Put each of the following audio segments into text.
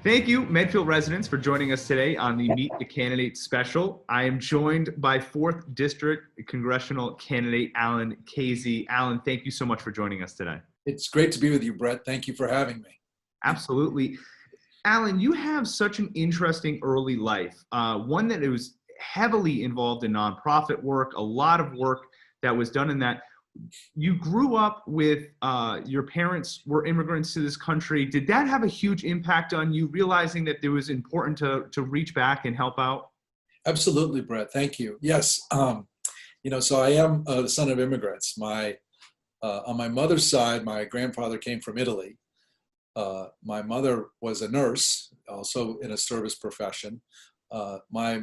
Thank you, Medfield residents, for joining us today on the Meet the Candidate special. I am joined by 4th District Congressional candidate Alan Khazei. Alan, thank you so much for joining us today. It's great to be with you, Brett. Thank you for having me. Absolutely. Alan, you have such an interesting early life, one that was heavily involved in nonprofit work, a lot of work that was done in that. You grew up with your parents were immigrants to this country. Did that have a huge impact on you, realizing that it was important to reach back and help out? Absolutely, Brett. Thank you. Yes. So I am the son of immigrants. On my mother's side, my grandfather came from Italy. My mother was a nurse, also in a service profession. My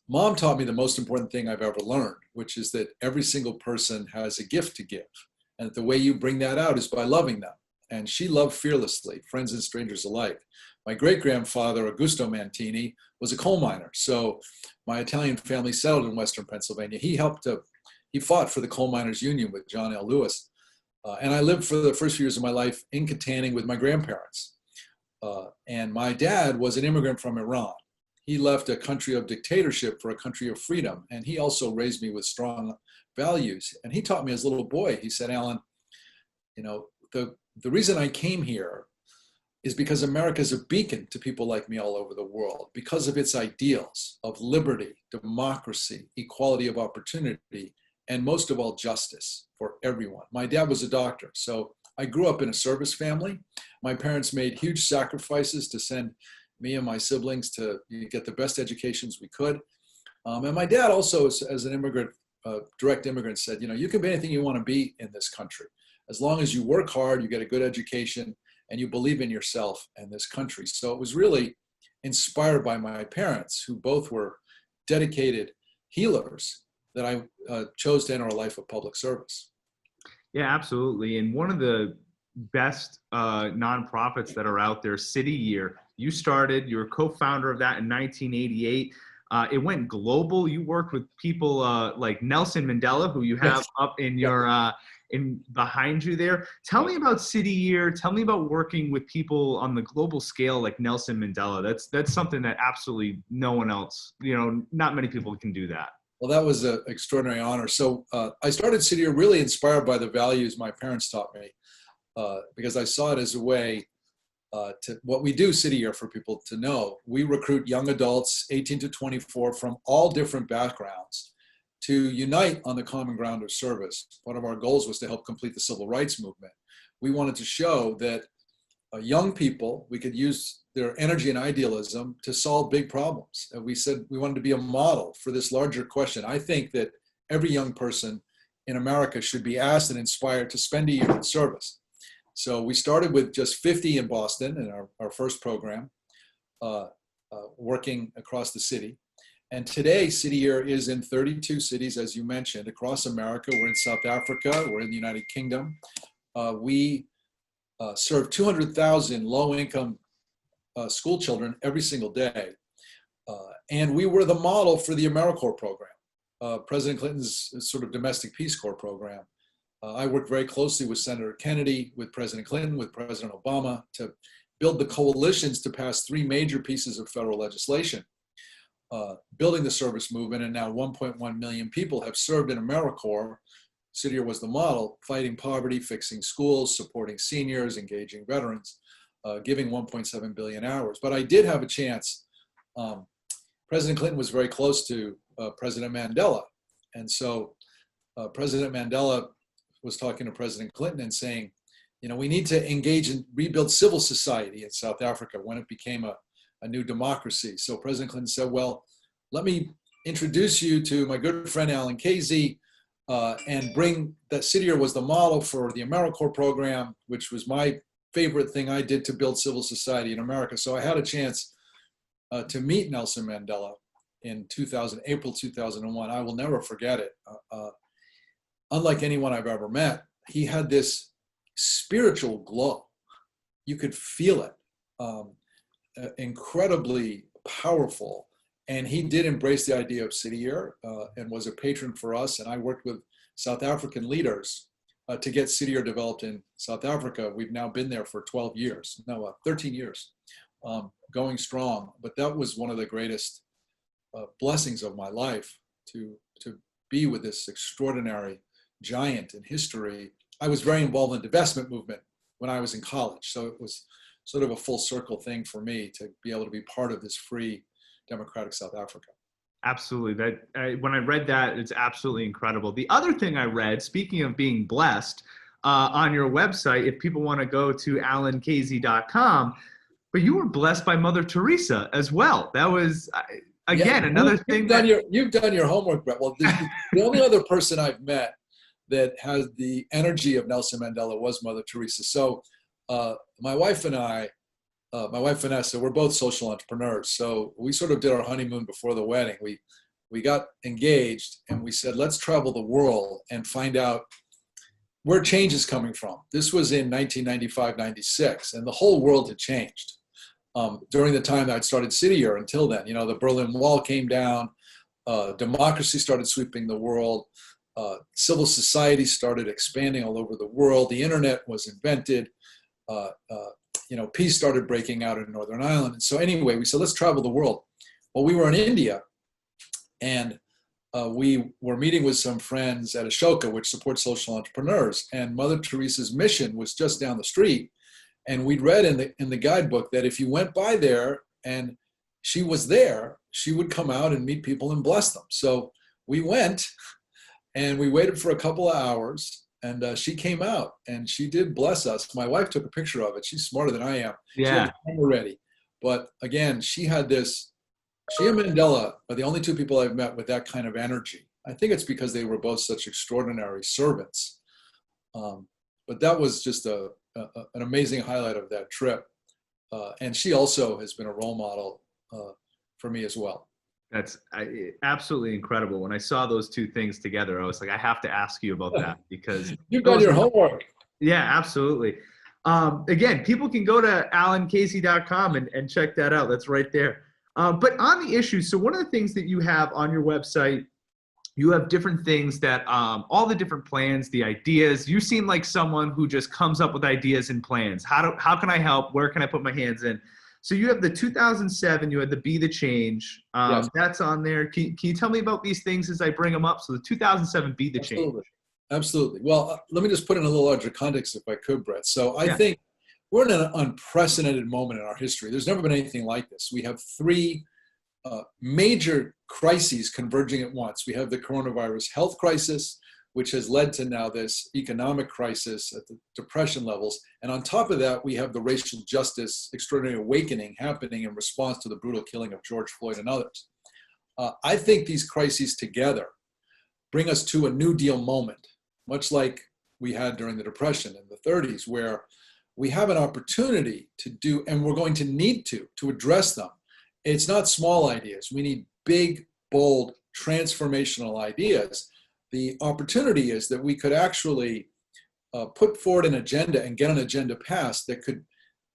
mom taught me the most important thing I've ever learned, which is that every single person has a gift to give. And the way you bring that out is by loving them. And she loved fearlessly, friends and strangers alike. My great-grandfather, Augusto Mantini, was a coal miner. So my Italian family settled in Western Pennsylvania. He fought for the Coal Miners Union with John L. Lewis. And I lived for the first few years of my life in Katanning with my grandparents. And my dad was an immigrant from Iran. He left a country of dictatorship for a country of freedom. And he also raised me with strong values. And he taught me as a little boy, he said, Alan, the reason I came here is because America is a beacon to people like me all over the world, because of its ideals of liberty, democracy, equality of opportunity, and most of all, justice for everyone. My dad was a doctor, so I grew up in a service family. My parents made huge sacrifices to send me and my siblings to get the best educations we could. And my dad also, as an immigrant, direct immigrant, said, you can be anything you want to be in this country. As long as you work hard, you get a good education, and you believe in yourself and this country. So it was really inspired by my parents, who both were dedicated healers, that I chose to enter a life of public service. Yeah, absolutely. And one of the best nonprofits that are out there, City Year, you're a co-founder of that in 1988. It went global. You worked with people like Nelson Mandela, who you have up in your in behind you there. Tell me about City Year. Tell me about working with people on the global scale like Nelson Mandela. That's something that absolutely no one else, not many people can do that. Well, that was an extraordinary honor. So I started City Year really inspired by the values my parents taught me, because I saw it as a way to what we do City Year for people to know. We recruit young adults, 18 to 24, from all different backgrounds to unite on the common ground of service. One of our goals was to help complete the civil rights movement. We wanted to show that young people, we could use their energy and idealism to solve big problems. And we said we wanted to be a model for this larger question. I think that every young person in America should be asked and inspired to spend a year in service. So we started with just 50 in Boston in our first program, working across the city. And today, City Year is in 32 cities, as you mentioned, across America. We're in South Africa, we're in the United Kingdom. We serve 200,000 low-income school children every single day. And we were the model for the AmeriCorps program, President Clinton's sort of domestic Peace Corps program. I worked very closely with Senator Kennedy, with President Clinton, with President Obama to build the coalitions to pass 3 major pieces of federal legislation, building the service movement. And now 1.1 million people have served in AmeriCorps. City Year was the model, fighting poverty, fixing schools, supporting seniors, engaging veterans, giving 1.7 billion hours. But I did have a chance. President Clinton was very close to President Mandela. And so President Mandela was talking to President Clinton and saying, we need to engage and rebuild civil society in South Africa when it became a new democracy. So President Clinton said, well, let me introduce you to my good friend Alan Khazei, and bring that City Year was the model for the AmeriCorps program, which was my favorite thing I did to build civil society in America. So I had a chance to meet Nelson Mandela in April 2001. I will never forget it. Unlike anyone I've ever met, he had this spiritual glow. You could feel it, incredibly powerful. And he did embrace the idea of City Year and was a patron for us. And I worked with South African leaders to get City Year developed in South Africa. We've now been there for 13 years. going strong. But that was one of the greatest blessings of my life, to be with this extraordinary giant in history. I was very involved in the divestment movement when I was in college, so it was sort of a full circle thing for me to be able to be part of this free, democratic South Africa. Absolutely. When I read that, it's absolutely incredible. The other thing I read, speaking of being blessed, on your website, if people want to go to alankhazei.com, but you were blessed by Mother Teresa as well. That was, again, another thing. You've done your homework, Brett. Well, the only other person I've met that has the energy of Nelson Mandela was Mother Teresa. So my wife and I, my wife Vanessa, we're both social entrepreneurs. So we sort of did our honeymoon before the wedding. We got engaged and we said, let's travel the world and find out where change is coming from. This was in 1995, 96, and the whole world had changed. During the time that I'd started City Year until then, you know, the Berlin Wall came down, democracy started sweeping the world, civil society started expanding all over the world, the internet was invented, you know, peace started breaking out in Northern Ireland. And so anyway, we said, let's travel the world. Well, we were in India, and we were meeting with some friends at Ashoka, which supports social entrepreneurs, and Mother Teresa's mission was just down the street. And we'd read in the guidebook that if you went by there and she was there, she would come out and meet people and bless them. So we went and we waited for a couple of hours, and she came out and she did bless us. My wife took a picture of it. She's smarter than I am. Yeah. She had the camera ready. But again, she had this, she and Mandela are the only two people I've met with that kind of energy. I think it's because they were both such extraordinary servants. But that was just an amazing highlight of that trip. And she also has been a role model for me as well. That's absolutely incredible. When I saw those two things together, I was like, I have to ask you about that, because you've done your homework. Yeah, absolutely. Again, people can go to alankhazei.com and check that out. That's right there. But on the issues, so one of the things that you have on your website, you have different things that, all the different plans, the ideas. You seem like someone who just comes up with ideas and plans. How can I help? Where can I put my hands in? So you have the 2007, you had the Be the Change. Yes. That's on there. Can you tell me about these things as I bring them up? So the 2007 Be the Change. Absolutely. Well, let me just put in a little larger context if I could, Brett. So I think we're in an unprecedented moment in our history. There's never been anything like this. We have three major crises converging at once. We have the coronavirus health crisis, which has led to now this economic crisis at the depression levels. And on top of that, we have the racial justice extraordinary awakening happening in response to the brutal killing of George Floyd and others. I think these crises together bring us to a New Deal moment, much like we had during the Depression in the 30s, where we have an opportunity to do, and we're going to need to address them. It's not small ideas. We need big, bold, transformational ideas. The opportunity is that we could actually put forward an agenda and get an agenda passed that could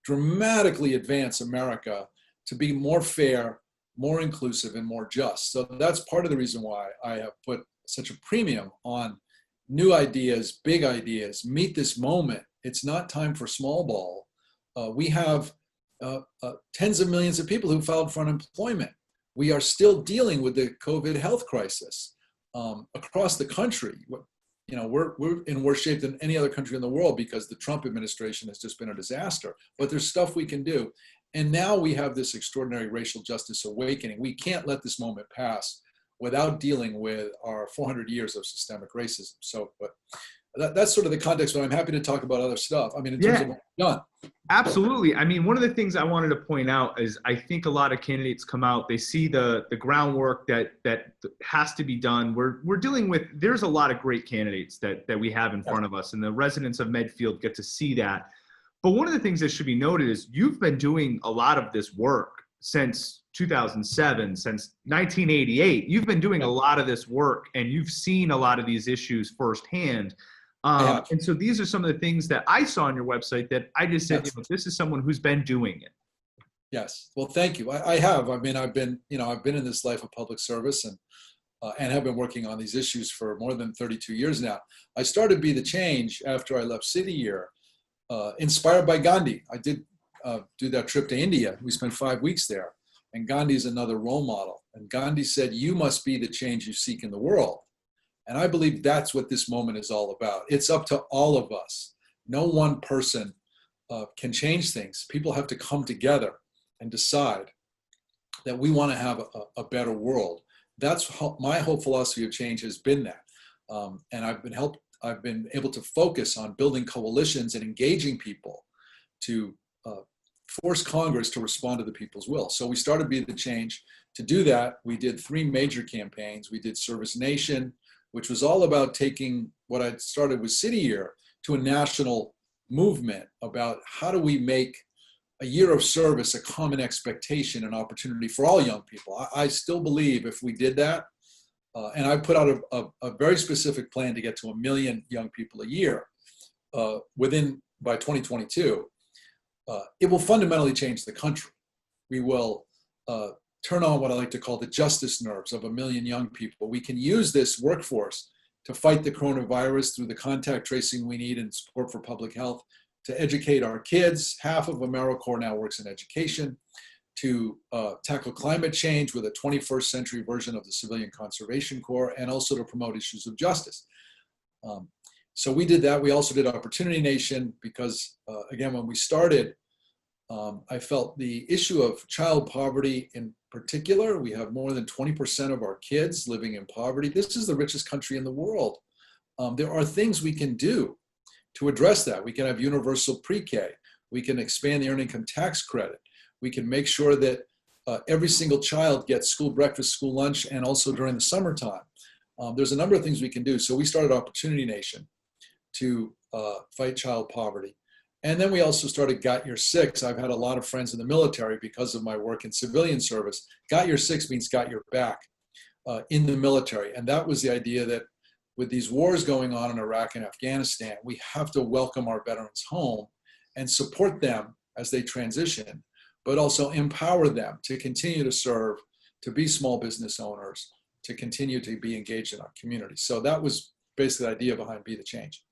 dramatically advance America to be more fair, more inclusive, and more just. So that's part of the reason why I have put such a premium on new ideas, big ideas, meet this moment. It's not time for small ball. We have tens of millions of people who filed for unemployment. We are still dealing with the COVID health crisis. Across the country, you know, we're in worse shape than any other country in the world because the Trump administration has just been a disaster. But there's stuff we can do. And now we have this extraordinary racial justice awakening. We can't let this moment pass without dealing with our 400 years of systemic racism. So, but that's sort of the context, but I'm happy to talk about other stuff. I mean, in terms of what we've done. Absolutely. I mean, one of the things I wanted to point out is I think a lot of candidates come out, they see the groundwork that has to be done. We're dealing with, there's a lot of great candidates that we have in front of us, and the residents of Medfield get to see that. But one of the things that should be noted is you've been doing a lot of this work since 2007, since 1988. You've been doing a lot of this work, and you've seen a lot of these issues firsthand. And so these are some of the things that I saw on your website that I just said, you know, this is someone who's been doing it. Yes. Well, thank you. I have. I mean, I've been in this life of public service and have been working on these issues for more than 32 years now. I started Be the Change after I left City Year, inspired by Gandhi. do that trip to India. We spent 5 weeks there. And Gandhi is another role model. And Gandhi said, you must be the change you seek in the world. And I believe that's what this moment is all about. It's up to all of us. No one person can change things. People have to come together and decide that we want to have a better world. That's my whole philosophy of change has been that. And I've been able to focus on building coalitions and engaging people to force Congress to respond to the people's will. So we started Be the Change. To do that, we did 3 major campaigns. We did Service Nation, which was all about taking what I started with City Year to a national movement about how do we make a year of service a common expectation and opportunity for all young people. I still believe if we did that, and I put out a very specific plan to get to 1 million young people a year by 2022, it will fundamentally change the country. We will turn on what I like to call the justice nerves of 1 million young people. We can use this workforce to fight the coronavirus through the contact tracing we need and support for public health, to educate our kids. Half of AmeriCorps now works in education, to tackle climate change with a 21st century version of the Civilian Conservation Corps, and also to promote issues of justice. So we did that. We also did Opportunity Nation because, again, when we started, I felt the issue of child poverty in particular, we have more than 20% of our kids living in poverty. This is the richest country in the world. There are things we can do to address that. We can have universal pre-K. We can expand the earned income tax credit. We can make sure that every single child gets school breakfast, school lunch, and also during the summertime. There's a number of things we can do. So we started Opportunity Nation to fight child poverty. And then we also started Got Your Six. I've had a lot of friends in the military because of my work in civilian service. Got Your Six means got your back in the military. And that was the idea that with these wars going on in Iraq and Afghanistan, we have to welcome our veterans home and support them as they transition, but also empower them to continue to serve, to be small business owners, to continue to be engaged in our community. So that was basically the idea behind Be the Change.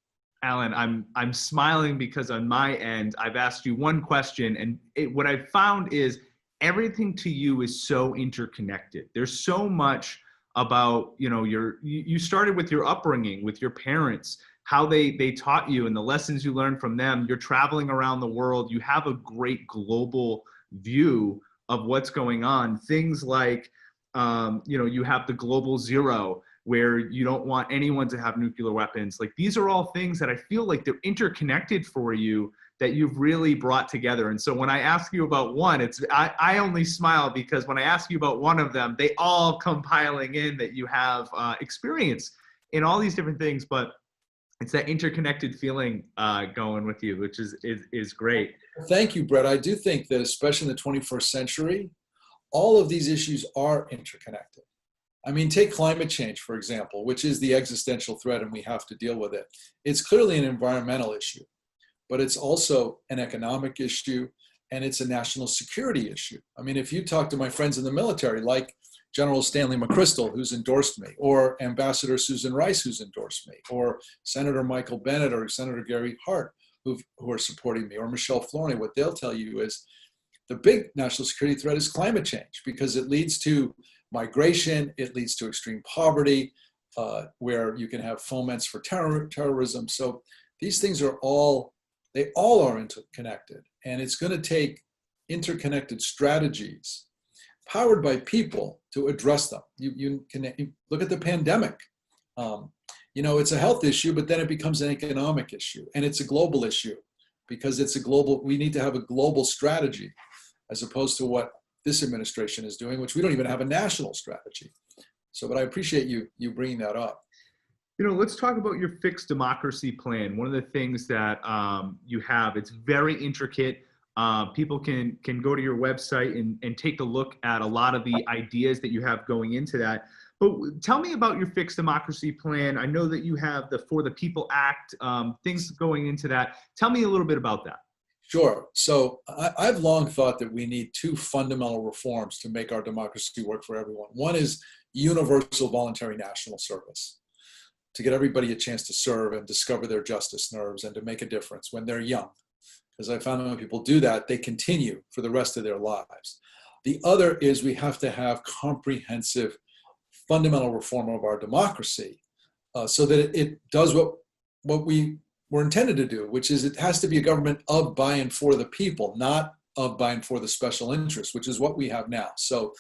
Alan, I'm smiling because on my end, I've asked you one question, and what I've found is everything to you is so interconnected. There's so much about, you started with your upbringing, with your parents, how they taught you and the lessons you learned from them. You're traveling around the world. You have a great global view of what's going on. Things like, you have the global zero, where you don't want anyone to have nuclear weapons. Like, these are all things that I feel like they're interconnected for you that you've really brought together. And so when I ask you about one, I only smile because when I ask you about one of them, they all come piling in that you have experience in all these different things, but it's that interconnected feeling going with you, which is great. Thank you, Brett. I do think that especially in the 21st century, all of these issues are interconnected. I mean, take climate change, for example, which is the existential threat and we have to deal with it. It's clearly an environmental issue, but it's also an economic issue and it's a national security issue. I mean, if you talk to my friends in the military, like General Stanley McChrystal, who's endorsed me, or Ambassador Susan Rice, who's endorsed me, or Senator Michael Bennet or Senator Gary Hart, who are supporting me, or Michelle Flourney, what they'll tell you is the big national security threat is climate change because it leads to migration, it leads to extreme poverty, where you can have foments for terrorism. So these things are all interconnected, and it's going to take interconnected strategies powered by people to address them. You look at the pandemic. It's a health issue, but then it becomes an economic issue, and it's a global issue because we need to have a global strategy as opposed to what this administration is doing, which we don't even have a national strategy. So, but I appreciate you bringing that up. Let's talk about your fixed democracy plan. One of the things that you have, it's very intricate. People can go to your website and take a look at a lot of the ideas that you have going into that. But tell me about your fixed democracy plan. I know that you have the For the People Act, things going into that. Tell me a little bit about that. Sure. So I've long thought that we need 2 fundamental reforms to make our democracy work for everyone. One is universal voluntary national service, to get everybody a chance to serve and discover their justice nerves and to make a difference when they're young. because I found that when people do that, they continue for the rest of their lives. The other is we have to have comprehensive, fundamental reform of our democracy so that it does what we were intended to do, which is it has to be a government of, by, and for the people, not of, by, and for the special interests, which is what we have now. So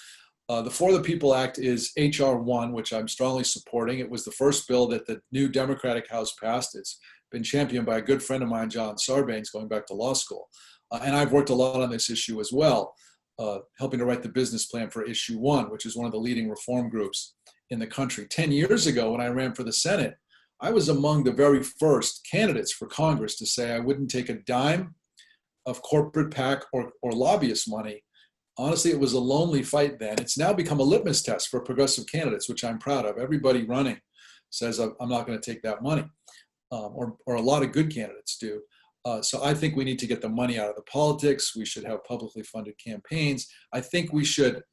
the For the People Act is H.R. 1, which I'm strongly supporting. It was the first bill that the new Democratic House passed. It's been championed by a good friend of mine, John Sarbanes, going back to law school. And I've worked a lot on this issue as well, helping to write the business plan for Issue 1, which is one of the leading reform groups in the country. 10 years ago, when I ran for the Senate, I was among the very first candidates for Congress to say I wouldn't take a dime of corporate PAC or lobbyist money. Honestly, it was a lonely fight then. It's now become a litmus test for progressive candidates, which I'm proud of. Everybody running says, I'm not going to take that money, or a lot of good candidates do. So I think we need to get the money out of the politics. We should have publicly funded campaigns. I think we should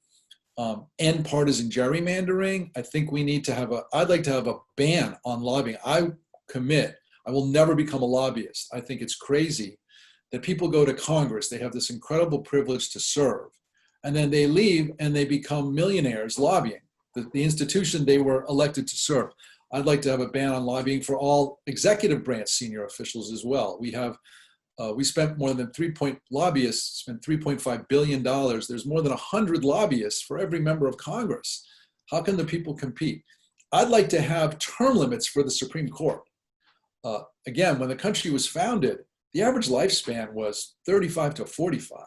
end partisan gerrymandering. I think we need to I'd like to have a ban on lobbying. I will never become a lobbyist. I think it's crazy that people go to Congress, they have this incredible privilege to serve, and then they leave and they become millionaires lobbying, the institution they were elected to serve. I'd like to have a ban on lobbying for all executive branch senior officials as well. We spent more than lobbyists spent $3.5 billion. There's more than 100 lobbyists for every member of Congress. How can the people compete? I'd like to have term limits for the Supreme Court. Again, when the country was founded, the average lifespan was 35 to 45.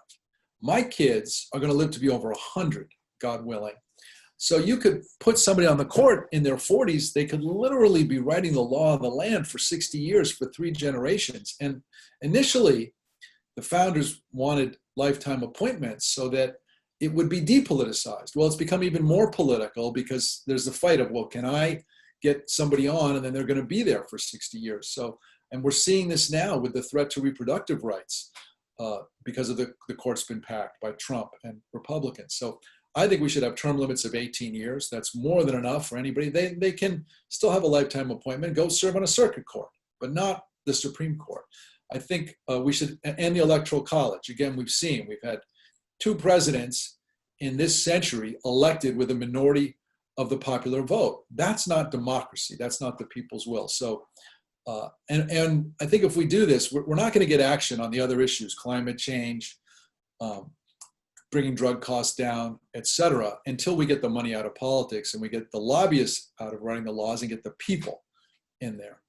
My kids are going to live to be over 100, God willing. So you could put somebody on the court in their 40s, they could literally be writing the law of the land for 60 years for 3 generations. And initially, the founders wanted lifetime appointments so that it would be depoliticized. Well, it's become even more political because there's the fight of, well, can I get somebody on and then they're going to be there for 60 years. So, and we're seeing this now with the threat to reproductive rights because of the court's been packed by Trump and Republicans. So I think we should have term limits of 18 years. That's more than enough for anybody. They can still have a lifetime appointment, go serve on a circuit court, but not the Supreme Court. I think we should end the Electoral College. Again, we've had 2 presidents in this century elected with a minority of the popular vote. That's not democracy. That's not the people's will. So, and I think if we do this, we're not going to get action on the other issues, climate change, bringing drug costs down, et cetera, until we get the money out of politics and we get the lobbyists out of writing the laws and get the people in there.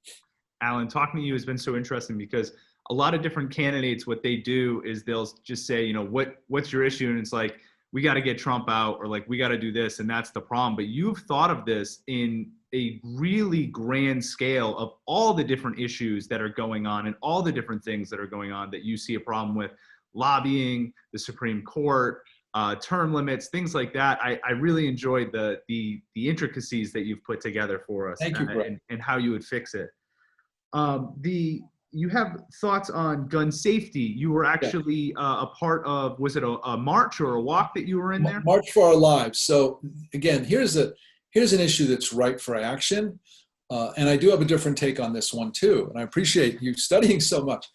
Alan, talking to you has been so interesting because a lot of different candidates, what they do is they'll just say, what's your issue? And it's like, we got to get Trump out, or like, we got to do this, and that's the problem. But you've thought of this in a really grand scale of all the different issues that are going on and all the different things that are going on that you see a problem with: lobbying, the Supreme Court, term limits, things like that. I really enjoyed the intricacies that you've put together for us. Thank you, Brett. And how you would fix it. You have thoughts on gun safety. You were actually a part of, was it a march or a walk that you were in there? March for Our Lives. So again, here's an issue that's ripe for action. And I do have a different take on this one too. And I appreciate you studying so much.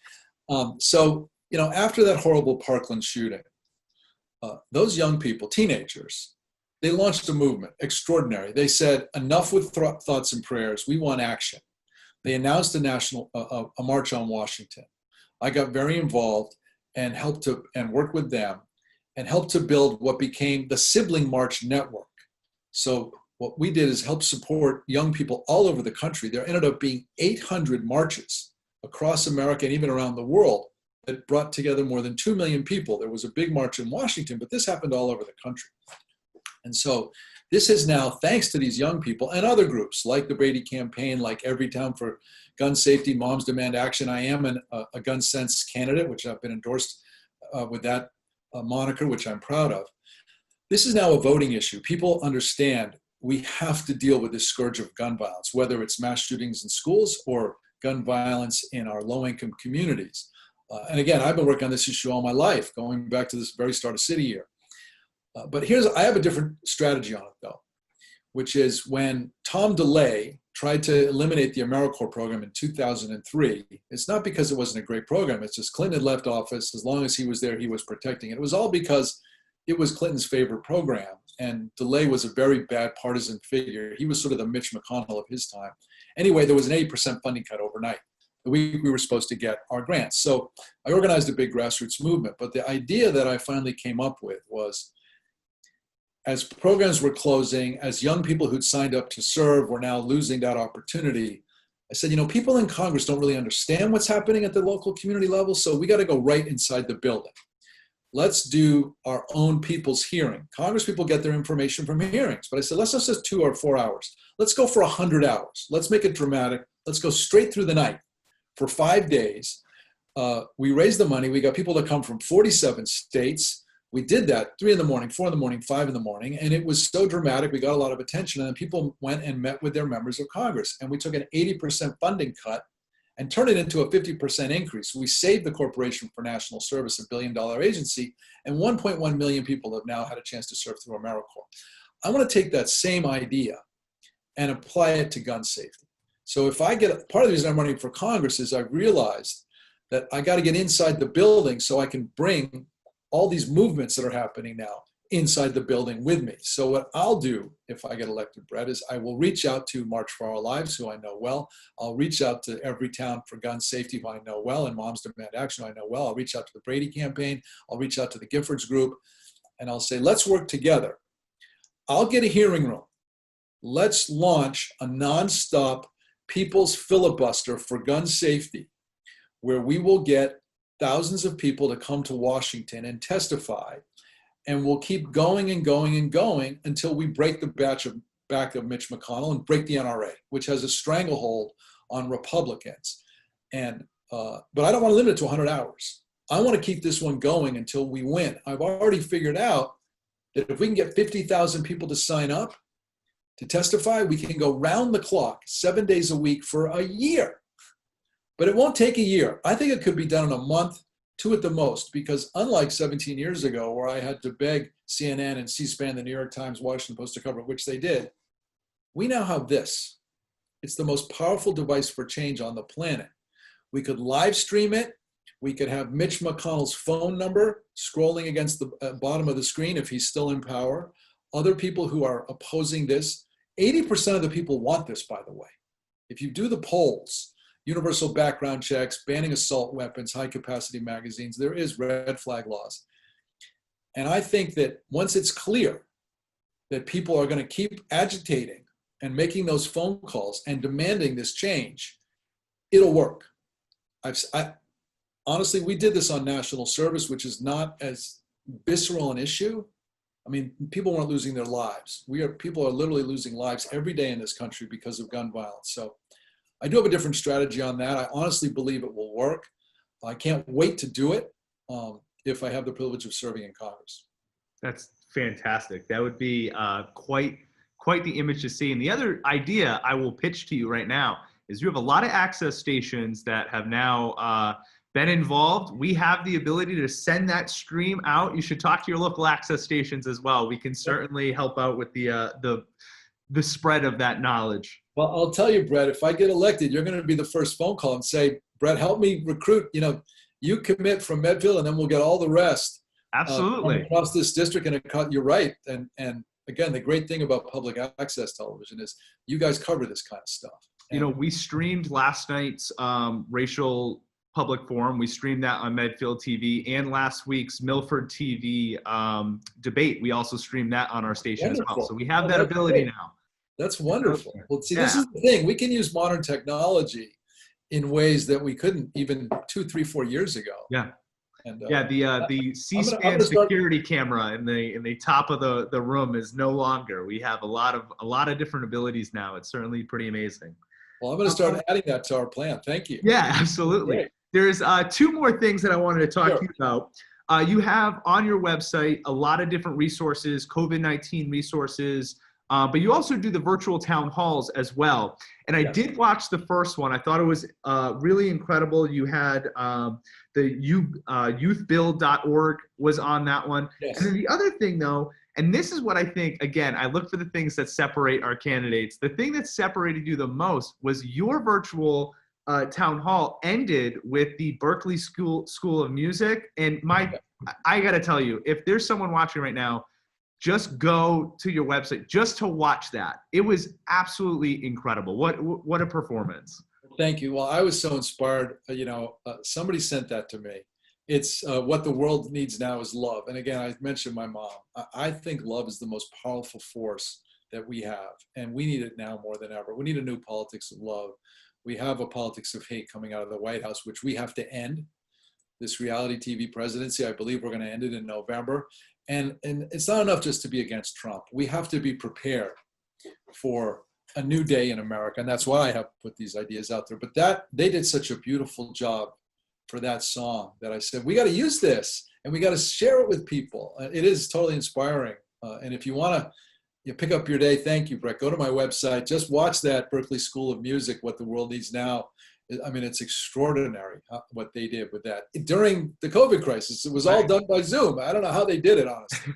After that horrible Parkland shooting, those young people, teenagers, they launched a movement, extraordinary. They said, enough with thoughts and prayers. We want action. They announced a march on Washington. I got very involved and worked with them and helped to build what became the Sibling March Network. So what we did is help support young people all over the country. There ended up being 800 marches across America and even around the world that brought together more than 2 million people. There was a big march in Washington, but this happened all over the country. And so this is now, thanks to these young people and other groups like the Brady Campaign, like Everytown for Gun Safety, Moms Demand Action. I am a Gun Sense candidate, which I've been endorsed with that moniker, which I'm proud of. This is now a voting issue. People understand we have to deal with this scourge of gun violence, whether it's mass shootings in schools or gun violence in our low-income communities. And again, I've been working on this issue all my life, going back to this very start of City Year. But I have a different strategy on it, though. which is when Tom DeLay tried to eliminate the AmeriCorps program in 2003. It's not because it wasn't a great program. It's just Clinton had left office. As long as he was there, he was protecting it. It was all because it was Clinton's favorite program. And DeLay was a very bad partisan figure. He was sort of the Mitch McConnell of his time. Anyway, there was an 80% funding cut overnight, the week we were supposed to get our grants. So I organized a big grassroots movement. But the idea that I finally came up with was, as programs were closing, as young people who'd signed up to serve were now losing that opportunity, I said, people in Congress don't really understand what's happening at the local community level, so we got to go right inside the building. Let's do our own people's hearing. Congress people get their information from hearings, but I said, let's not just 2 or 4 hours. Let's go for 100 hours. Let's make it dramatic. Let's go straight through the night for 5 days. We raised the money. We got people to come from 47 states. We did that 3 in the morning, 4 in the morning, 5 in the morning, and it was so dramatic. We got a lot of attention, and then people went and met with their members of Congress, and we took an 80% funding cut and turned it into a 50% increase. We saved the Corporation for National Service, a $1 billion agency, and 1.1 million people have now had a chance to serve through AmeriCorps. I want to take that same idea and apply it to gun safety. So if I get, part of the reason I'm running for Congress is I realized that I got to get inside the building so I can bring all these movements that are happening now inside the building with me. So what I'll do if I get elected, Brett, is I will reach out to March for Our Lives, who I know well. I'll reach out to Every Town for Gun Safety, who I know well, and Moms Demand Action, who I know well. I'll reach out to the Brady campaign. I'll reach out to the Giffords group, and I'll say, let's work together. I'll get a hearing room. Let's launch a nonstop people's filibuster for gun safety, where we will get thousands of people to come to Washington and testify, and we'll keep going and going and going until we break the back of Mitch McConnell and break the NRA, which has a stranglehold on Republicans. And but I don't want to limit it to 100 hours. I want to keep this one going until we win. I've already figured out that if we can get 50,000 people to sign up to testify, we can go round the clock, 7 days a week for a year. But it won't take a year. I think it could be done in a month, 2 at the most, because unlike 17 years ago, where I had to beg CNN and C-SPAN, the New York Times, Washington Post to cover it, which they did, we now have this. It's the most powerful device for change on the planet. We could live stream it. We could have Mitch McConnell's phone number scrolling against the bottom of the screen if he's still in power. Other people who are opposing this, 80% of the people want this, by the way. If you do the polls, universal background checks, banning assault weapons, high-capacity magazines, there is red flag laws. And I think that once it's clear that people are going to keep agitating and making those phone calls and demanding this change, it'll work. Honestly, we did this on national service, which is not as visceral an issue. I mean, people weren't losing their lives. People are literally losing lives every day in this country because of gun violence. So I do have a different strategy on that. I honestly believe it will work. I can't wait to do it if I have the privilege of serving in Congress. That's fantastic. That would be quite the image to see. And the other idea I will pitch to you right now is you have a lot of access stations that have now been involved. We have the ability to send that stream out. You should talk to your local access stations as well. We can certainly help out with the spread of that knowledge. Well, I'll tell you, Brett, if I get elected, you're going to be the first phone call and say, Brett, help me recruit. You commit from Medfield, and then we'll get all the rest. Absolutely. Across this district, and you're right. And again, the great thing about public access television is you guys cover this kind of stuff. And we streamed last night's racial public forum. We streamed that on Medfield TV, and last week's Milford TV debate. We also streamed that on our station as well. So we have that ability now. That's wonderful. Well, see, this is the thing. We can use modern technology in ways that we couldn't even 2, 3, 4 years ago. Yeah. And, the C-SPAN security camera in the top of the room is no longer. We have a lot of different abilities now. It's certainly pretty amazing. Well, I'm going to start adding that to our plan. Thank you. Yeah, absolutely. Great. There's 2 more things that I wanted to talk to you about. You have on your website a lot of different resources, COVID-19 resources, but you also do the virtual town halls as well. And I did watch the first one. I thought it was really incredible. You had the youthbuild.org was on that one. Yes. And then the other thing, though, And this is what I think, again, I look for the things that separate our candidates. The thing that separated you the most was your virtual town hall ended with the Berklee School of Music. And I got to tell you, if there's someone watching right now, just go to your website just to watch that. It was absolutely incredible. What a performance. Thank you. Well, I was so inspired. Somebody sent that to me. It's what the world needs now is love. And again, I mentioned my mom. I think love is the most powerful force that we have. And we need it now more than ever. We need a new politics of love. We have a politics of hate coming out of the White House, which we have to end. This reality TV presidency, I believe we're going to end it in November. And it's not enough just to be against Trump. We have to be prepared for a new day in America. And that's why I have put these ideas out there. But they did such a beautiful job for that song that I said, we got to use this and we got to share it with people. It is totally inspiring. And if you want to pick up your day, thank you, Brett. Go to my website. Just watch that Berklee School of Music, What the World Needs Now. I mean, it's extraordinary what they did with that. During the COVID crisis, it was all done by Zoom. I don't know how they did it, honestly.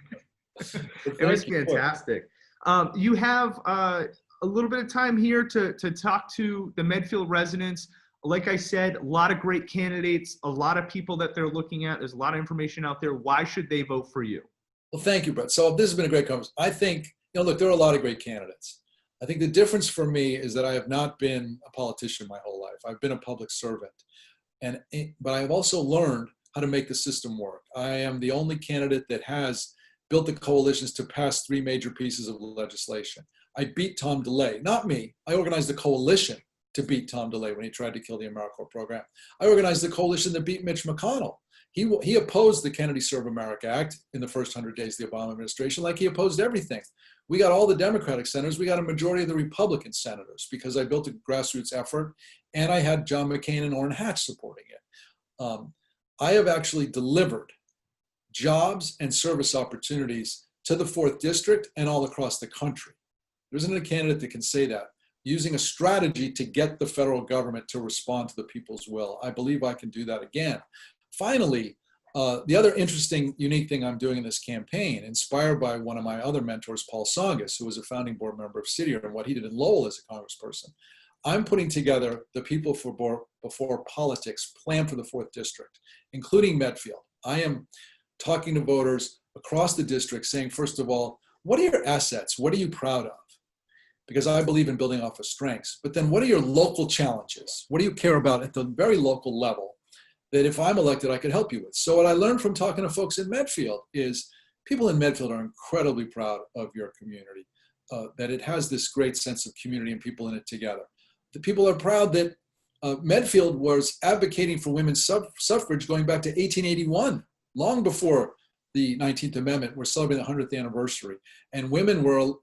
It was fantastic. You have a little bit of time here to talk to the Medfield residents. Like I said, a lot of great candidates, a lot of people that they're looking at. There's a lot of information out there. Why should they vote for you? Well, thank you, Brett. So this has been a great conversation. I think, look, there are a lot of great candidates. I think the difference for me is that I have not been a politician my whole life. I've been a public servant. But I've also learned how to make the system work. I am the only candidate that has built the coalitions to pass 3 major pieces of legislation. I beat Tom DeLay, not me. I organized the coalition to beat Tom DeLay when he tried to kill the AmeriCorps program. I organized the coalition that beat Mitch McConnell. He opposed the Kennedy Serve America Act in the first 100 days of the Obama administration, like he opposed everything. We got all the Democratic senators. We got a majority of the Republican senators because I built a grassroots effort, and I had John McCain and Orrin Hatch supporting it. I have actually delivered jobs and service opportunities to the 4th District and all across the country. There isn't a candidate that can say that. Using a strategy to get the federal government to respond to the people's will. I believe I can do that again. Finally, the other interesting, unique thing I'm doing in this campaign, inspired by one of my other mentors, Paul Tsongas, who was a founding board member of City Year and what he did in Lowell as a congressperson, I'm putting together the People Before Politics plan for the 4th District, including Medfield. I am talking to voters across the district saying, first of all, what are your assets? What are you proud of? Because I believe in building off of strengths. But then what are your local challenges? What do you care about at the very local level that if I'm elected, I could help you with? So what I learned from talking to folks in Medfield is people in Medfield are incredibly proud of your community, that it has this great sense of community and people in it together. The people are proud that Medfield was advocating for women's suffrage going back to 1881, long before the 19th Amendment. We're celebrating the 100th anniversary. And women were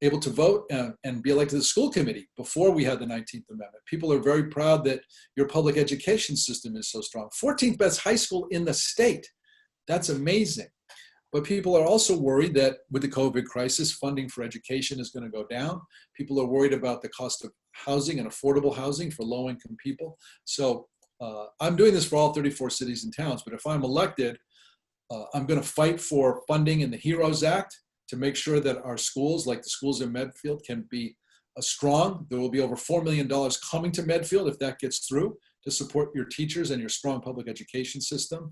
able to vote and be elected to the school committee before we had the 19th Amendment. People are very proud that your public education system is so strong. 14th best high school in the state. That's amazing. But people are also worried that with the COVID crisis, funding for education is going to go down. People are worried about the cost of housing and affordable housing for low-income people. So I'm doing this for all 34 cities and towns, but if I'm elected, I'm going to fight for funding in the HEROES Act to make sure that our schools, like the schools in Medfield, can be strong. There will be over $4 million coming to Medfield if that gets through to support your teachers and your strong public education system.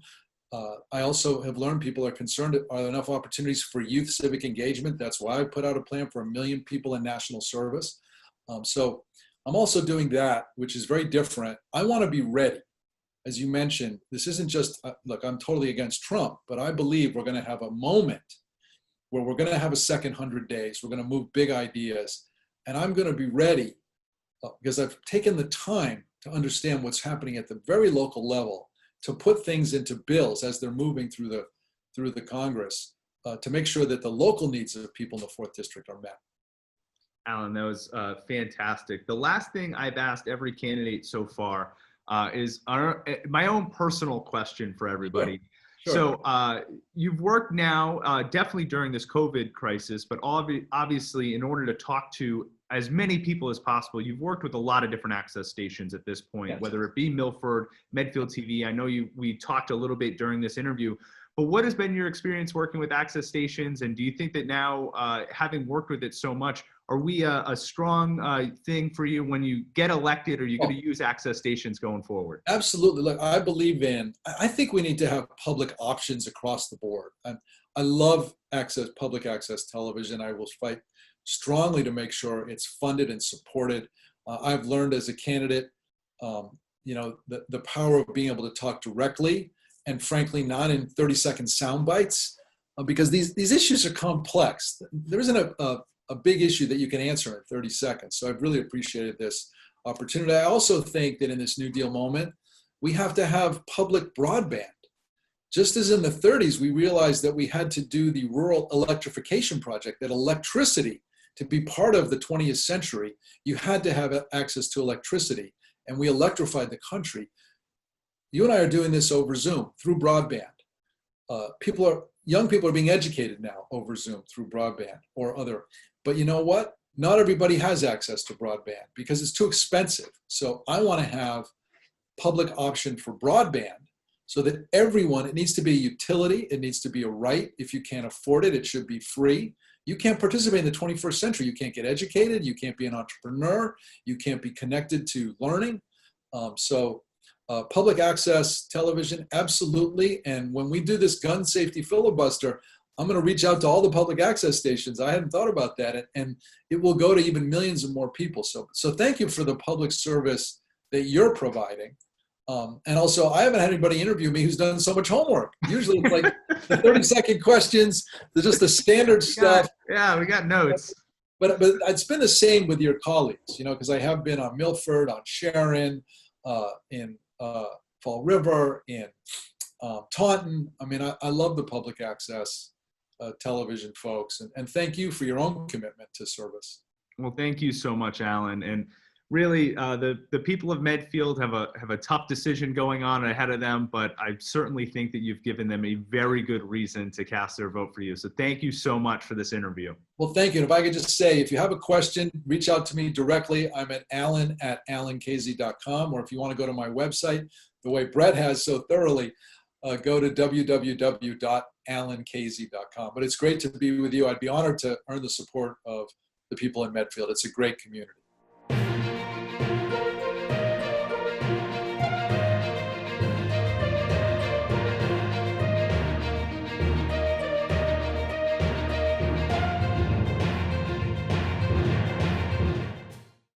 I also have learned people are concerned, are there enough opportunities for youth civic engagement? That's why I put out a plan for 1 million people in national service. So I'm also doing that, which is very different. I want to be ready. As you mentioned, this isn't just, look, I'm totally against Trump, but I believe we're going to have a moment where we're going to have a second 100 days. We're going to move big ideas. And I'm going to be ready because I've taken the time to understand what's happening at the very local level, to put things into bills as they're moving through the Congress, to make sure that the local needs of people in the 4th District are met. Alan, that was fantastic. The last thing I've asked every candidate so far is my own personal question for everybody. Sure. So you've worked now definitely during this COVID crisis, but obviously in order to talk to as many people as possible, you've worked with a lot of different access stations at this point, yes, whether it be Milford, Medfield TV. I know we talked a little bit during this interview, But what has been your experience working with access stations? And do you think that now, having worked with it so much, are we a strong thing for you when you get elected? Are you going to use access stations going forward? Absolutely. Look, I think we need to have public options across the board. I love public access television. I will fight strongly to make sure it's funded and supported. I've learned as a candidate, the power of being able to talk directly and frankly, not in 30-second sound bites, because these issues are complex. There isn't a big issue that you can answer in 30 seconds. So I've really appreciated this opportunity. I also think that in this New Deal moment, we have to have public broadband. Just as in the 30s, we realized that we had to do the rural electrification project, that electricity, to be part of the 20th century, you had to have access to electricity, and we electrified the country. You and I are doing this over Zoom, through broadband. Young people are being educated now over Zoom through broadband or other. But you know what? Not everybody has access to broadband because it's too expensive. So I want to have public option for broadband so that everyone, it needs to be a utility, it needs to be a right. If you can't afford it, it should be free. You can't participate in the 21st century. You can't get educated, you can't be an entrepreneur, you can't be connected to learning. Public access television, absolutely. And when we do this gun safety filibuster, I'm going to reach out to all the public access stations. I hadn't thought about that, and it will go to even millions of more people. So thank you for the public service that you're providing. And also, I haven't had anybody interview me who's done so much homework. Usually it's like the 30-second questions, just the standard stuff. Yeah, we got notes. But it's been the same with your colleagues, because I have been on Milford, on Sharon, in Fall River, in Taunton. I mean, I love the public access television folks, and thank you for your own commitment to service. Well, thank you so much, Alan. And really, the people of Medfield have a tough decision going on ahead of them, but I certainly think that you've given them a very good reason to cast their vote for you. So thank you so much for this interview. Well, thank you. And if I could just say, if you have a question, reach out to me directly. I'm at alan@alankhazei.com, or if you want to go to my website, the way Brett has so thoroughly, go to www.alankhazei.com. But it's great to be with you. I'd be honored to earn the support of the people in Medfield. It's a great community.